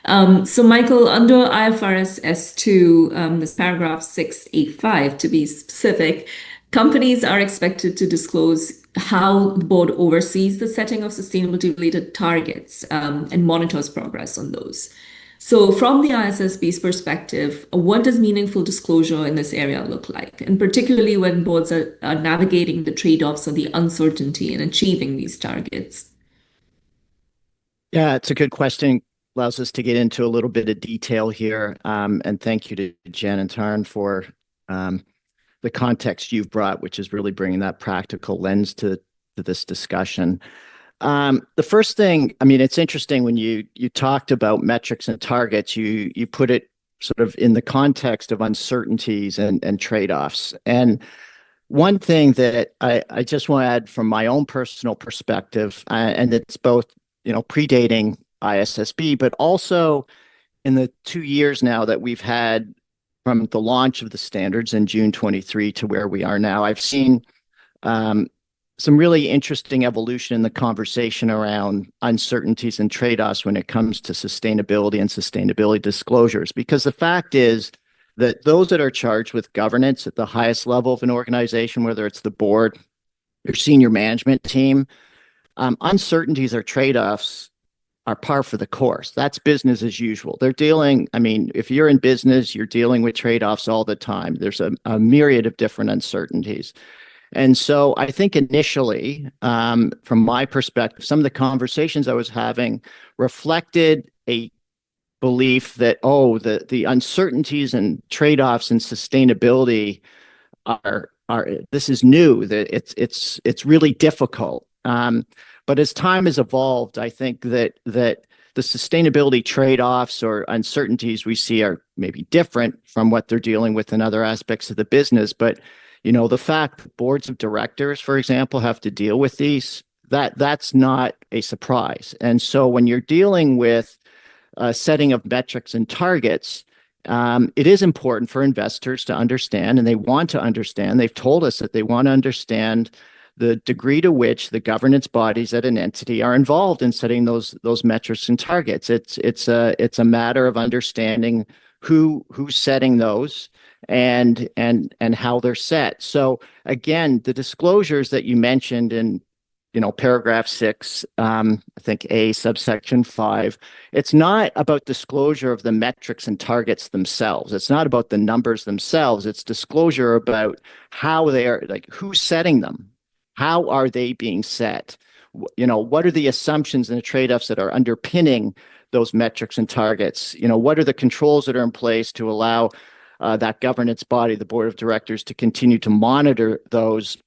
So, Michael, under IFRS S2, this paragraph 685 to be specific, companies are expected to disclose how the board oversees the setting of sustainability-related targets and monitors progress on those. So, from the ISSB's perspective, what does meaningful disclosure in this area look like? And particularly when boards are navigating the trade-offs or the uncertainty in achieving these targets? Yeah, it's a good question. Allows us to get into a little bit of detail here. And thank you to Jen and Tarn for the context you've brought, which is really bringing that practical lens to this discussion. The first thing, I mean, it's interesting when you talked about metrics and targets, you put it sort of in the context of uncertainties and trade-offs. And one thing that I just want to add from my own personal perspective, and it's both, predating ISSB, but also in the 2 years now that we've had from the launch of the standards in June 23 to where we are now, I've seen some really interesting evolution in the conversation around uncertainties and trade-offs when it comes to sustainability and sustainability disclosures. Because the fact is that those that are charged with governance at the highest level of an organization, whether it's the board, your senior management team, uncertainties or trade-offs are par for the course. That's business as usual. If you're in business, you're dealing with trade-offs all the time. There's a myriad of different uncertainties. And so I think initially, from my perspective, some of the conversations I was having reflected a belief that, the uncertainties and trade-offs and sustainability are this is new, that it's really difficult. But as time has evolved, I think that the sustainability trade-offs or uncertainties we see are maybe different from what they're dealing with in other aspects of the business. But the fact that boards of directors, for example, have to deal with these, that's not a surprise. And so when you're dealing with a setting of metrics and targets, it is important for investors to understand, and they want to understand. They've told us that they want to understand the degree to which the governance bodies at an entity are involved in setting those metrics and targets. It's a matter of understanding who's setting those and how they're set. So again, the disclosures that you mentioned in paragraph 6, I think A subsection 5, it's not about disclosure of the metrics and targets themselves. It's not about the numbers themselves. It's disclosure about how they are, like who's setting them. How are they being set? What are the assumptions and the trade-offs that are underpinning those metrics and targets? What are the controls that are in place to allow that governance body, the board of directors, to continue to monitor those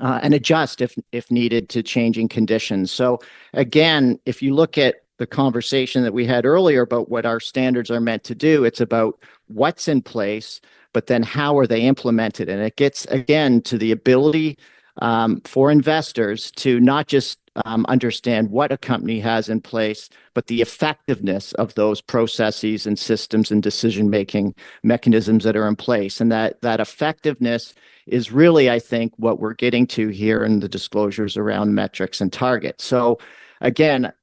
and adjust if needed to changing conditions? So again, if you look at the conversation that we had earlier about what our standards are meant to do, it's about what's in place, but then how are they implemented? And it gets, again, to the ability for investors to not just understand what a company has in place, but the effectiveness of those processes and systems and decision-making mechanisms that are in place. And that effectiveness is really, I think, what we're getting to here in the disclosures around metrics and targets. So again,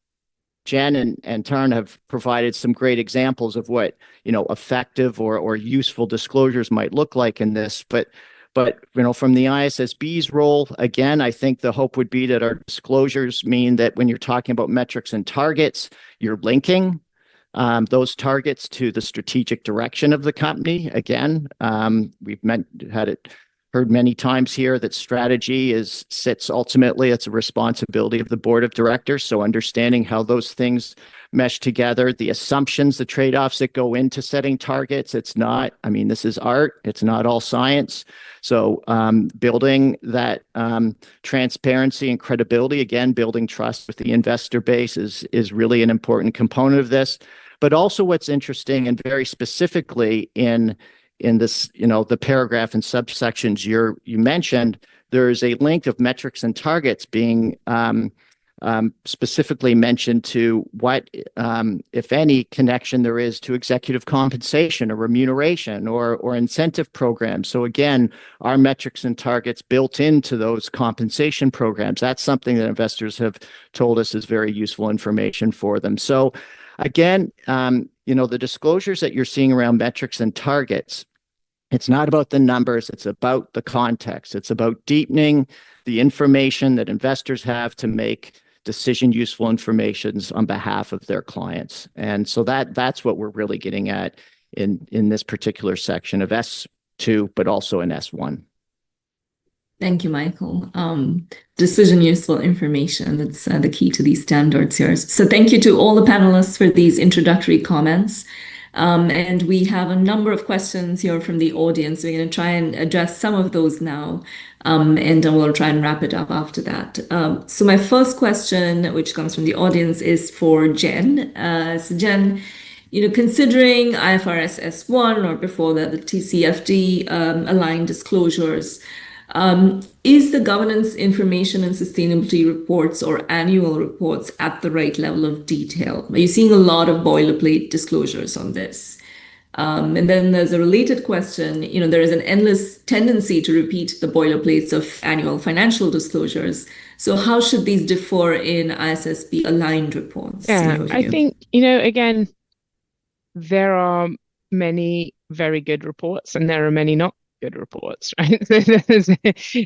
Jen and Tarn have provided some great examples of what effective or useful disclosures might look like in this. But from the ISSB's role, again, I think the hope would be that our disclosures mean that when you're talking about metrics and targets, you're linking those targets to the strategic direction of the company. Again, we've heard many times here that strategy sits ultimately, it's a responsibility of the board of directors. So understanding how those things mesh together, the assumptions, the trade-offs that go into setting targets. This is art. It's not all science. So building that transparency and credibility, again, building trust with the investor base is really an important component of this. But also what's interesting, and very specifically in this, the paragraph and subsections you mentioned, there is a link of metrics and targets being specifically mentioned to what, if any, connection there is to executive compensation or remuneration or incentive programs. So again, our metrics and targets built into those compensation programs. That's something that investors have told us is very useful information for them. So again, the disclosures that you're seeing around metrics and targets, it's not about the numbers, it's about the context. It's about deepening the information that investors have to make decision useful informations on behalf of their clients. And so that's what we're really getting at in this particular section of S2, but also in S1. Thank you, Michael. Decision useful information, that's the key to these standards here. So thank you to all the panelists for these introductory comments. And we have a number of questions here from the audience. We're going to try and address some of those now, and we'll try and wrap it up after that. So my first question, which comes from the audience, is for Jen. So Jen, considering IFRS S1 or before that, the TCFD aligned disclosures, is the governance information and sustainability reports or annual reports at the right level of detail? Are you seeing a lot of boilerplate disclosures on this? And then there's a related question, there is an endless tendency to repeat the boilerplates of annual financial disclosures. So how should these differ in ISSB aligned reports? Yeah, I think, again, there are many very good reports and there are many not good reports, right?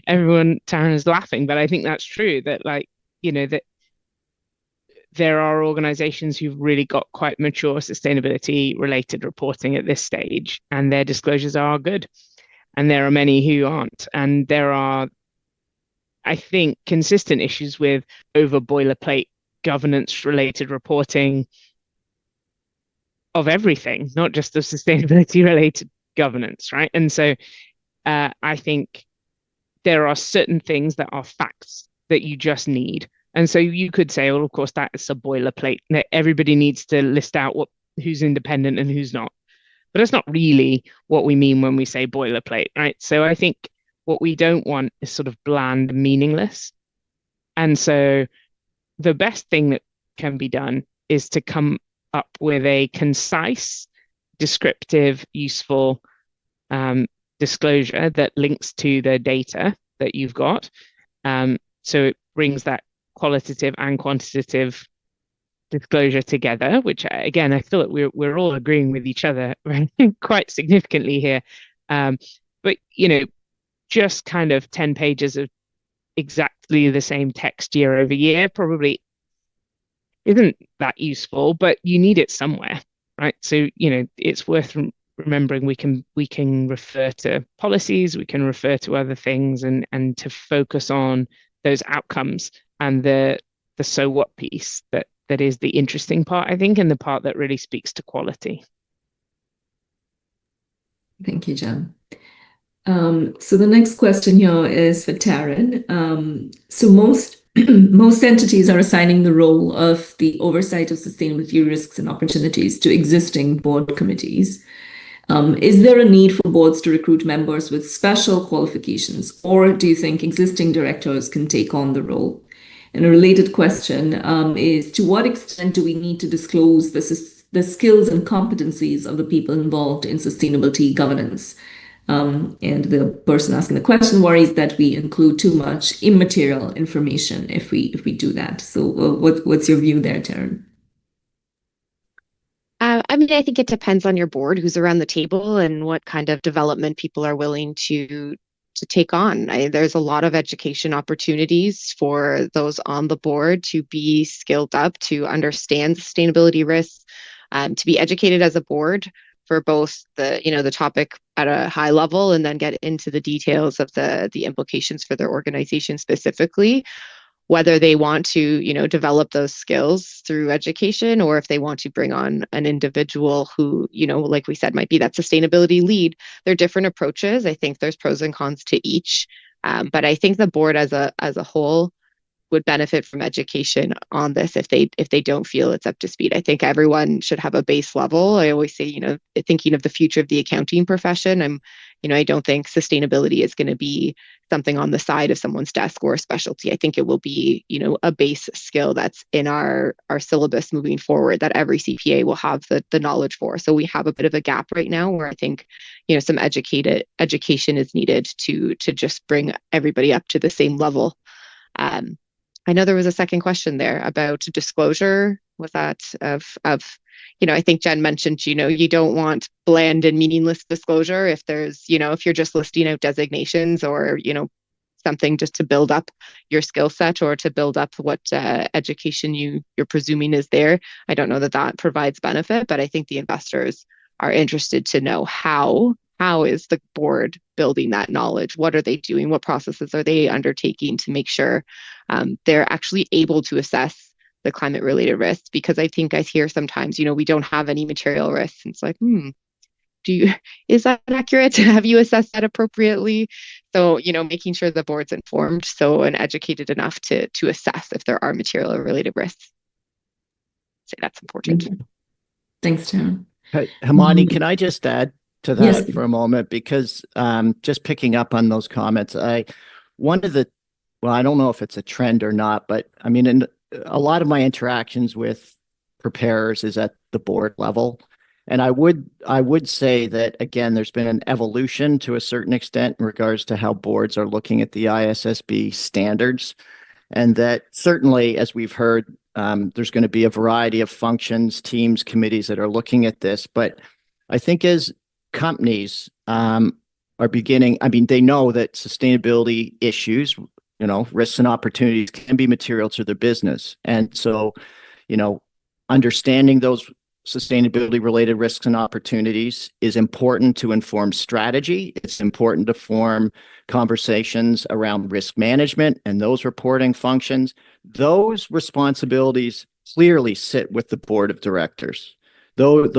Everyone, Taryn is laughing, but I think that's true that that there are organizations who've really got quite mature sustainability related reporting at this stage and their disclosures are good. And there are many who aren't. And there are, I think, consistent issues with over boilerplate governance related reporting of everything, not just of sustainability related governance, right? And so I think there are certain things that are facts that you just need. And so you could say, well, of course, that's a boilerplate. Everybody needs to list out who's independent and who's not. But that's not really what we mean when we say boilerplate, right? So I think what we don't want is sort of bland, meaningless. And so the best thing that can be done is to come up with a concise, descriptive, useful disclosure that links to the data that you've got. So it brings that qualitative and quantitative disclosure together, which again, I feel like we're all agreeing with each other right? quite significantly here. But just kind of 10 pages of exactly the same text year over year probably isn't that useful, but you need it somewhere, right? So it's worth remembering we can refer to policies, we can refer to other things, and to focus on those outcomes and the so what piece that is the interesting part, I think, and the part that really speaks to quality. Thank you, Jen. So the next question here is for Taryn. So most entities are assigning the role of the oversight of sustainability risks and opportunities to existing board committees. Is there a need for boards to recruit members with special qualifications, or do you think existing directors can take on the role? And a related question is, to what extent do we need to disclose the skills and competencies of the people involved in sustainability governance? And the person asking the question worries that we include too much immaterial information if we do that. So what's your view there, Taryn? I think it depends on your board, who's around the table, and what kind of development people are willing to take on. There's a lot of education opportunities for those on the board to be skilled up, to understand sustainability risks, to be educated as a board for both the topic at a high level and then get into the details of the implications for their organization specifically, whether they want to, develop those skills through education, or if they want to bring on an individual who, like we said, might be that sustainability lead. They're different approaches. I think there's pros and cons to each. But I think the board as a whole would benefit from education on this if they don't feel it's up to speed. I think everyone should have a base level. I always say, thinking of the future of the accounting profession, I don't think sustainability is going to be something on the side of someone's desk or a specialty. I think it will be, a base skill that's in our syllabus moving forward that every CPA will have the knowledge for. So we have a bit of a gap right now where I think, some education is needed to just bring everybody up to the same level. I know there was a second question there about disclosure with that I think Jen mentioned, you don't want bland and meaningless disclosure if there's, if you're just listing out designations or, something just to build up your skill set or to build up what education you're presuming is there. I don't know that provides benefit, but I think the investors are interested to know how is the board building that knowledge? What are they doing? What processes are they undertaking to make sure they're actually able to assess the climate related risks? Because I think I hear sometimes, we don't have any material risks. And it's like, is that accurate? Have you assessed that appropriately? So, making sure the board's informed and educated enough to assess if there are material related risks. I'd say that's important. Thanks, Taryn. Hey, Hamani, can I just add to that Yes. for a moment? Because just picking up on those comments, I don't know if it's a trend or not, but I mean, in a lot of my interactions with preparers is at the board level. And I would say that, again, there's been an evolution to a certain extent in regards to how boards are looking at the ISSB standards. And that certainly, as we've heard, there's going to be a variety of functions, teams, committees that are looking at this. But I think as companies are beginning, they know that sustainability issues, risks and opportunities can be material to their business. And so, understanding those sustainability related risks and opportunities is important to inform strategy. It's important to form conversations around risk management and those reporting functions. Those responsibilities clearly sit with the board of directors. Though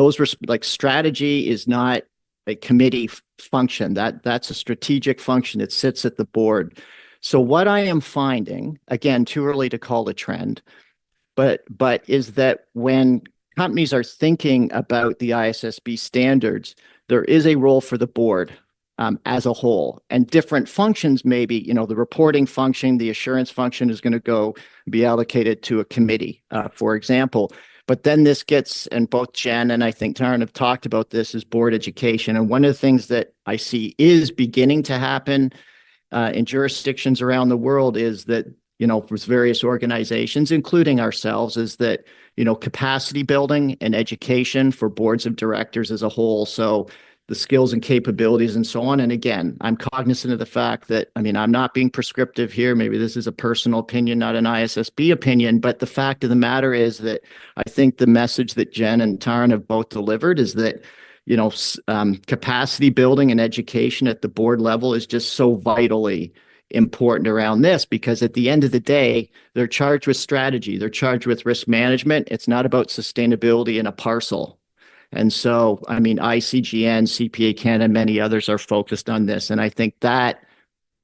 like strategy is not a committee function. That's a strategic function. It sits at the board. So what I am finding, again, too early to call a trend, but is that when companies are thinking about the ISSB standards, there is a role for the board as a whole, and different functions. Maybe the reporting function, the assurance function is going to be allocated to a committee, for example. But then this gets, and both Jen and I think Taryn have talked about this, is board education. And one of the things that I see is beginning to happen in jurisdictions around the world is that, with various organizations, including ourselves, is that, capacity building and education for boards of directors as a whole. So the skills and capabilities and so on. And again, I'm cognizant of the fact that, I'm not being prescriptive here. Maybe this is a personal opinion, not an ISSB opinion, but the fact of the matter is that I think the message that Jen and Taryn have both delivered is that, capacity building and education at the board level is just so vitally important around this, because at the end of the day, they're charged with strategy. They're charged with risk management. It's not about sustainability in a parcel. And so, ICGN, CPA Canada, many others are focused on this. And I think that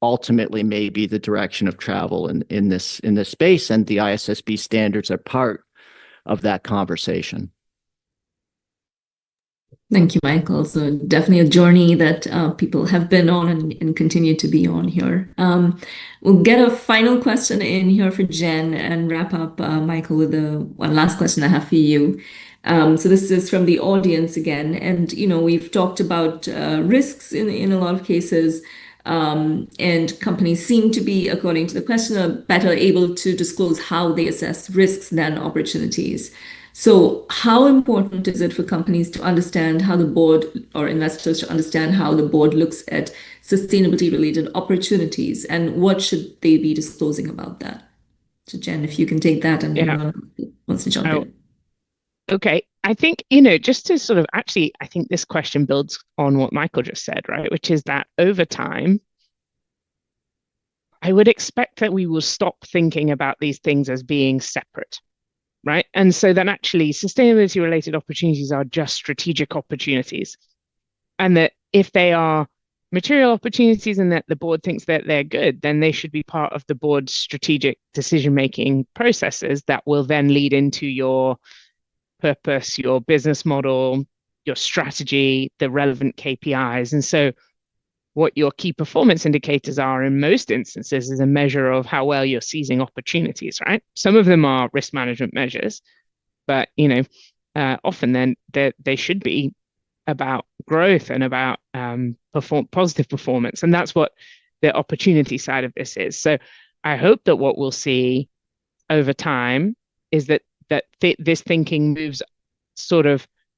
ultimately may be the direction of travel in this space. And the ISSB standards are part of that conversation. Thank you, Michael. So definitely a journey that people have been on and continue to be on here. We'll get a final question in here for Jen and wrap up, Michael, with one last question I have for you. So this is from the audience again. And, we've talked about risks in a lot of cases. And companies seem to be, according to the questioner, better able to disclose how they assess risks than opportunities. So how important is it for companies to understand how the board, or investors to understand how the board looks at sustainability related opportunities, and what should they be disclosing about that? So Jen, if you can take that, and anyone wants to jump in. Okay. I think, just to sort of I think this question builds on what Michael just said, right? Which is that over time, I would expect that we will stop thinking about these things as being separate. Right. And so then actually sustainability related opportunities are just strategic opportunities. And that if they are material opportunities and that the board thinks that they're good, then they should be part of the board's strategic decision-making processes that will then lead into your purpose, your business model, your strategy, the relevant KPIs. And so what your key performance indicators are in most instances is a measure of how well you're seizing opportunities, right? Some of them are risk management measures, but often then they should be about growth and about positive performance. And that's what the opportunity side of this is. So I hope that what we'll see over time is that that this thinking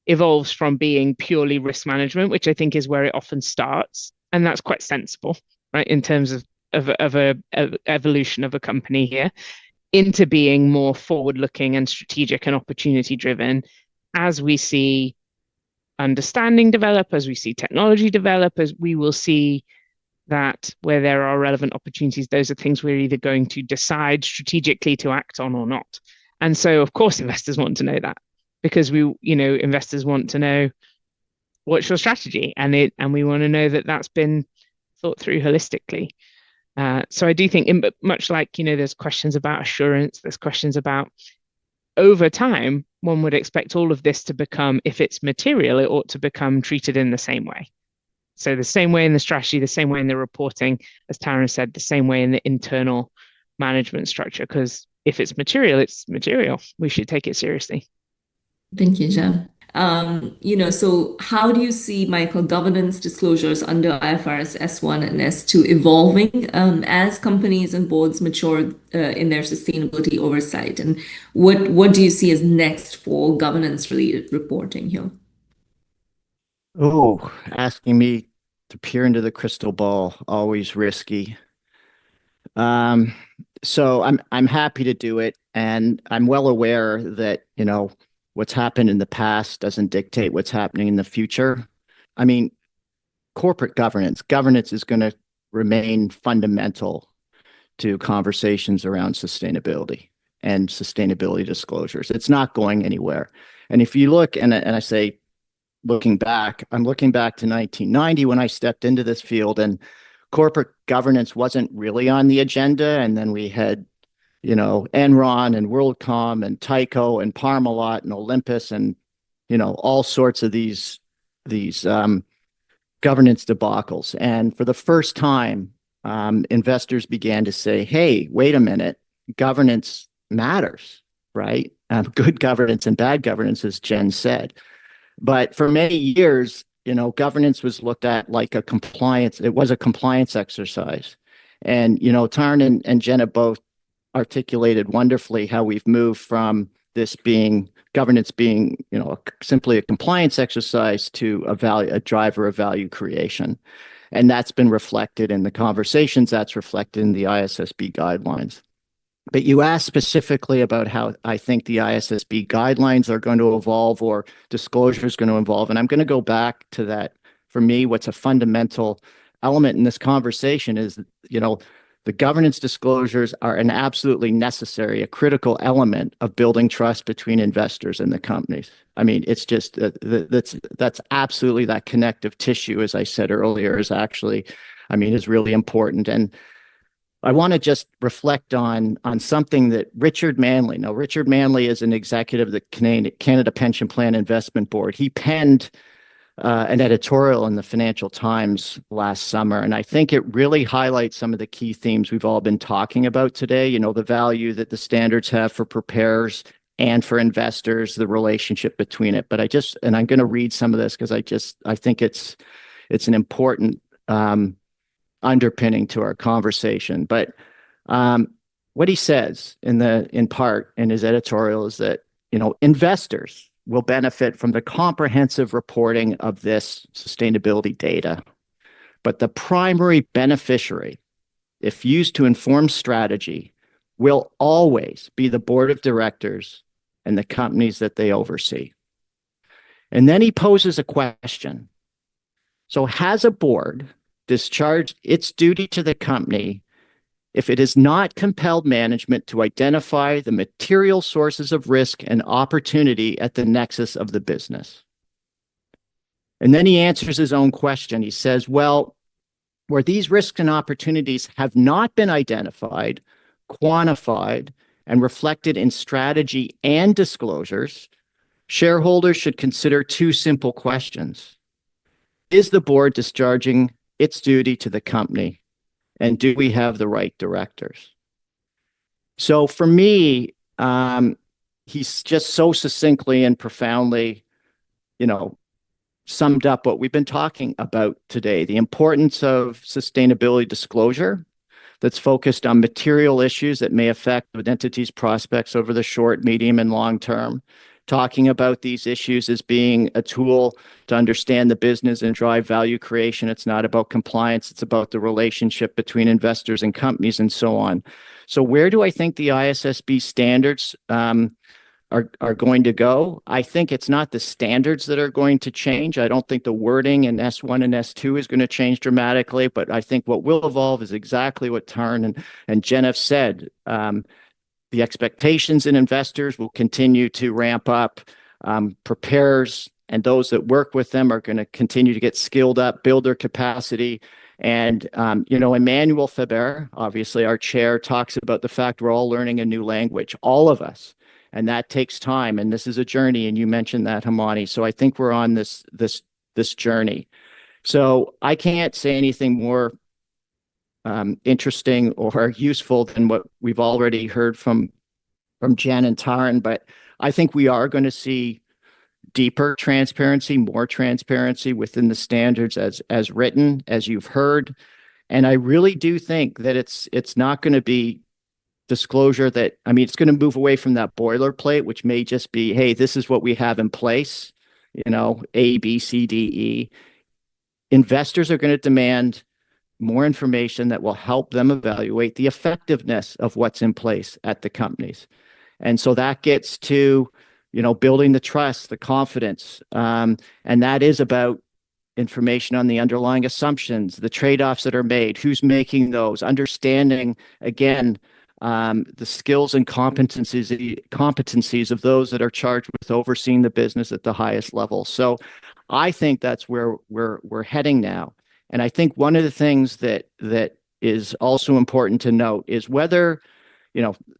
evolves from being purely risk management, which I think is where it often starts, and that's quite sensible, right, in terms of a evolution of a company here, into being more forward-looking and strategic and opportunity-driven as we see understanding develop, as we see technology develop, as we will see that where there are relevant opportunities, those are things we're either going to decide strategically to act on or not. And so, of course, investors want to know that, because investors want to know what's your strategy, and we want to know that that's been thought through holistically. So I do think, much like, there's questions about assurance, there's questions about, over time, one would expect all of this to become, if it's material, it ought to become treated in the same way. So the same way in the strategy, the same way in the reporting, as Taryn said, the same way in the internal management structure, because if it's material, it's material. We should take it seriously. Thank you, Jen. So how do you see, Michael, governance disclosures under IFRS S1 and S2 evolving as companies and boards mature in their sustainability oversight? And what do you see as next for governance-related reporting here? Oh, asking me to peer into the crystal ball, always risky. So I'm happy to do it, and I'm well aware that, what's happened in the past doesn't dictate what's happening in the future. I mean, corporate governance is going to remain fundamental to conversations around sustainability and sustainability disclosures. It's not going anywhere. And if you look, and I say, I'm looking back to 1990 when I stepped into this field, and corporate governance wasn't really on the agenda. And then we had, Enron and WorldCom and Tyco and Parmalat and Olympus and, all sorts of these governance debacles. And for the first time, investors began to say, hey, wait a minute, governance matters, right? Good governance and bad governance, as Jen said. But for many years, governance was looked at like it was a compliance exercise. And, Taryn and Jen have both articulated wonderfully how we've moved from governance being, simply a compliance exercise to a driver of value creation. And that's been reflected in the conversations, that's reflected in the ISSB guidelines. But you asked specifically about how I think the ISSB guidelines are going to evolve or disclosure is going to evolve. And I'm going to go back to that. For me, what's a fundamental element in this conversation is, the governance disclosures are an absolutely necessary, a critical element of building trust between investors and the companies. I mean, it's just that's absolutely that connective tissue, as I said earlier, is really important. And I want to just reflect on something that Richard Manley is an executive of the Canada Pension Plan Investment Board. He penned an editorial in the Financial Times last summer, and I think it really highlights some of the key themes we've all been talking about today. The value that the standards have for preparers and for investors, the relationship between it. But I'm going to read some of this because I think it's an important underpinning to our conversation. But what he says in part in his editorial is that, investors will benefit from the comprehensive reporting of this sustainability data. But the primary beneficiary, if used to inform strategy, will always be the board of directors and the companies that they oversee. And then he poses a question. So has a board discharged its duty to the company if it has not compelled management to identify the material sources of risk and opportunity at the nexus of the business? And then he answers his own question. He says, well, where these risks and opportunities have not been identified, quantified, and reflected in strategy and disclosures, shareholders should consider two simple questions. Is the board discharging its duty to the company? And do we have the right directors? So for me, he's just so succinctly and profoundly, summed up what we've been talking about today, the importance of sustainability disclosure, that's focused on material issues that may affect an entity's prospects over the short, medium, and long term. Talking about these issues as being a tool to understand the business and drive value creation. It's not about compliance. It's about the relationship between investors and companies and so on. So where do I think the ISSB standards are going to go? I think it's not the standards that are going to change. I don't think the wording in S1 and S2 is going to change dramatically, but I think what will evolve is exactly what Tarn and Jen have said. The expectations in investors will continue to ramp up. Preparers and those that work with them are going to continue to get skilled up, build their capacity. And, Emmanuel Faber, obviously our chair, talks about the fact we're all learning a new language, all of us. And that takes time. And this is a journey. And you mentioned that, Hamani. So I think we're on this journey. So I can't say anything more interesting or useful than what we've already heard from Jen and Taryn, but I think we are going to see deeper transparency, more transparency within the standards as written, as you've heard. And I really do think that it's not going to be disclosure it's going to move away from that boilerplate, which may just be, hey, this is what we have in place, A, B, C, D, E. Investors are going to demand more information that will help them evaluate the effectiveness of what's in place at the companies. And so that gets to, building the trust, the confidence. And that is about information on the underlying assumptions, the trade-offs that are made, who's making those, understanding, again, the skills and competencies of those that are charged with overseeing the business at the highest level. So I think that's where we're heading now. And I think one of the things that is also important to note is whether,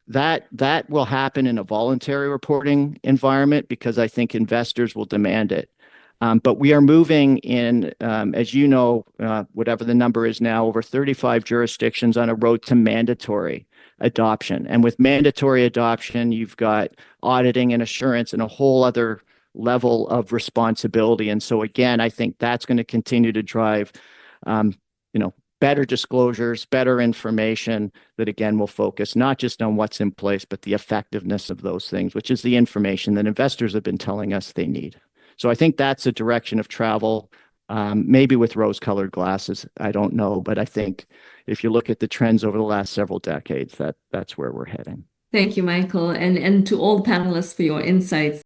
that will happen in a voluntary reporting environment, because I think investors will demand it. But we are moving in, as you know, whatever the number is now, over 35 jurisdictions on a road to mandatory adoption. And with mandatory adoption, you've got auditing and assurance and a whole other level of responsibility. And so again, I think that's going to continue to drive, better disclosures, better information that again will focus not just on what's in place, but the effectiveness of those things, which is the information that investors have been telling us they need. So I think that's a direction of travel, maybe with rose-colored glasses. I don't know, but I think if you look at the trends over the last several decades, that's where we're heading. Thank you, Michael, and to all the panelists for your insights.